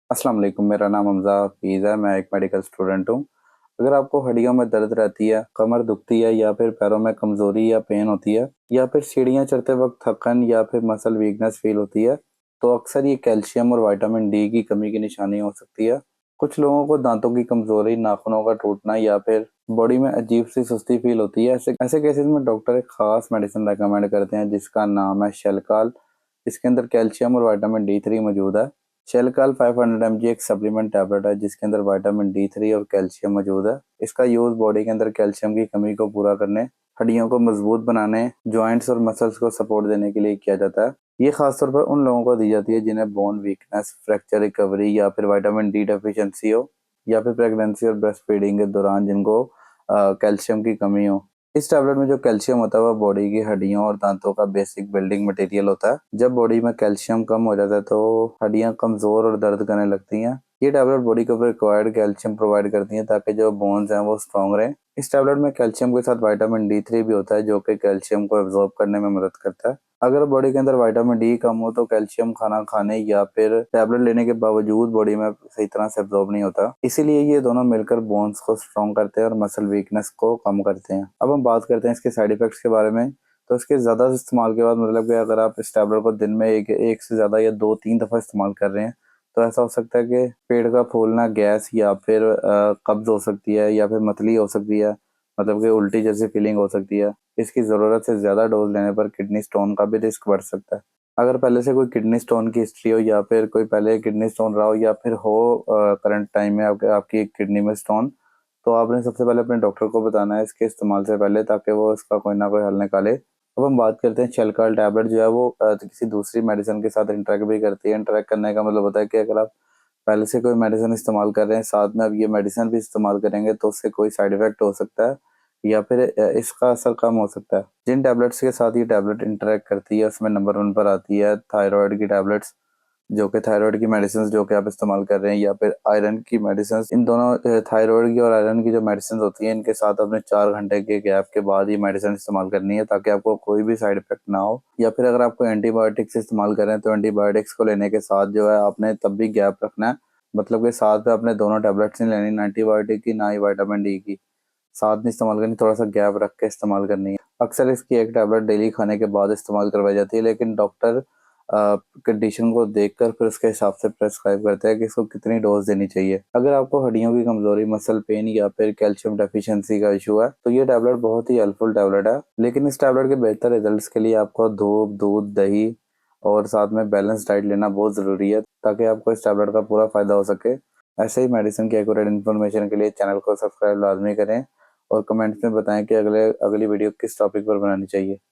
अस्सलाम वालेकुम, मेरा नाम हमज़ा हफ़ीज़ है, मैं एक मेडिकल स्टूडेंट हूँ। अगर आपको हड्डियों में दर्द रहती है, कमर दुखती है या फिर पैरों में कमज़ोरी या पेन होती है या फिर सीढ़ियाँ चढ़ते वक़्त थकन या फिर मसल वीकनेस फ़ील होती है, तो अक्सर ये कैल्शियम और विटामिन डी की कमी की निशानी हो सकती है। कुछ लोगों को दाँतों की कमज़ोरी, नाखूनों का टूटना या फिर बॉडी में अजीब-सी सुस्ती फ़ील होती है। ऐसे ऐसे केसेज़ में डॉक्टर एक ख़ास मेडिसिन रिकमेंड करते हैं जिसका नाम है शेलकाल। इसके अंदर कैल्शियम और विटामिन डी 3 मौजूद है। शेलकाल 500 mg एक सप्लीमेंट टैबलेट है जिसके अंदर विटामिन डी 3 और कैल्शियम मौजूद है। इसका यूज बॉडी के अंदर कैल्शियम की कमी को पूरा करने, हड्डियों को मजबूत बनाने, जॉइंट्स और मसल्स को सपोर्ट देने के लिए किया जाता है। ये खासतौर पर उन लोगों को दी जाती है जिन्हें बोन वीकनेस, फ्रैक्चर रिकवरी या फिर विटामिन डी डेफिशिएंसी हो, या फिर प्रेगनेंसी और ब्रेस्ट फीडिंग के दौरान जिनको कैल्शियम की कमी हो। इस टैबलेट में जो कैल्शियम होता है वो बॉडी की हड्डियों और दांतों का बेसिक बिल्डिंग मटेरियल होता है। जब बॉडी में कैल्शियम कम हो जाता है तो हड्डियां कमजोर और दर्द करने लगती हैं। ये टैबलेट बॉडी को रिक्वायर्ड कैल्शियम प्रोवाइड करती हैं ताकि जो बोन्स हैं वो स्ट्रांग रहें। इस टैबलेट में कैल्शियम के साथ विटामिन डी 3 भी होता है जो कि कैल्शियम को एब्जॉर्ब करने में मदद करता है। अगर बॉडी के अंदर विटामिन डी कम हो तो कैल्शियम खाना खाने या फिर टैबलेट लेने के बावजूद बॉडी में सही तरह से एब्जॉर्ब नहीं होता। इसीलिए ये दोनों मिलकर बोन्स को स्ट्रॉन्ग करते हैं और मसल वीकनेस को कम करते हैं। अब हम बात करते हैं इसके साइड इफेक्ट्स के बारे में। तो इसके ज़्यादा इस्तेमाल के बाद मतलब कि अगर आप इस टैबलेट को दिन में एक से ज़्यादा या 2-3 दफ़ा इस्तेमाल कर रहे हैं तो ऐसा हो सकता है कि पेट का फूलना, गैस या फिर कब्ज़ हो सकती है या फिर मतली हो सकती है, मतलब कि उल्टी जैसी फीलिंग हो सकती है। इसकी ज़रूरत से ज़्यादा डोज लेने पर किडनी स्टोन का भी रिस्क बढ़ सकता है। अगर पहले से कोई किडनी स्टोन की हिस्ट्री हो या फिर कोई पहले किडनी स्टोन रहा हो या फिर हो करंट टाइम में आपकी किडनी में स्टोन, तो आपने सबसे पहले अपने डॉक्टर को बताना है इसके इस्तेमाल से पहले ताकि वो इसका कोई ना कोई हल निकाले। अब हम बात करते हैं शेलकाल टैबलेट जो है वो किसी दूसरी मेडिसिन के साथ इंटरेक्ट भी करती है। इंटरेक्ट करने का मतलब होता है कि अगर आप पहले से कोई मेडिसिन इस्तेमाल कर रहे हैं, साथ में अब ये मेडिसिन भी इस्तेमाल करेंगे तो उससे कोई साइड इफेक्ट हो सकता है या फिर इसका असर कम हो सकता है। जिन टैबलेट्स के साथ ये टैबलेट इंटरेक्ट करती है उसमें नंबर 1 पर आती है थायराइड की टैबलेट्स, जो कि थायराइड की मेडिसिन जो कि आप इस्तेमाल कर रहे हैं, या फिर आयरन की मेडिसिन। इन दोनों थायराइड की और आयरन की जो मेडिसिन होती हैं इनके साथ अपने 4 घंटे के गैप के बाद ये मेडिसिन इस्तेमाल करनी है ताकि आपको कोई भी साइड इफेक्ट ना हो। या फिर अगर आपको एंटीबायोटिक्स इस्तेमाल कर रहे हैं तो एंटीबायोटिक्स को लेने के साथ जो है आपने तब भी गैप रखना है। मतलब कि साथ में अपने दोनों टैबलेट्स नहीं लेनी, ना एंटीबायोटिक की ना ही विटामिन डी की। साथ में इस्तेमाल करनी, थोड़ा सा गैप रख के इस्तेमाल करनी है। अक्सर इसकी एक टैबलेट डेली खाने के बाद इस्तेमाल करवाई जाती है, लेकिन डॉक्टर कंडीशन को देखकर फिर उसके हिसाब से प्रेस्क्राइब करते हैं कि इसको कितनी डोज देनी चाहिए। अगर आपको हड्डियों की कमजोरी, मसल पेन या फिर कैल्शियम डेफिशिएंसी का इशू है तो ये टैबलेट बहुत ही हेल्पफुल टैबलेट है। लेकिन इस टैबलेट के बेहतर रिजल्ट्स के लिए आपको धूप, दूध, दही और साथ में बैलेंस डाइट लेना बहुत ज़रूरी है ताकि आपको इस टैबलेट का पूरा फ़ायदा हो सके। ऐसे ही मेडिसिन की एक्यूरेट इन्फॉर्मेशन के लिए चैनल को सब्सक्राइब लाजमी करें और कमेंट्स में बताएं कि अगली वीडियो किस टॉपिक पर बनानी चाहिए।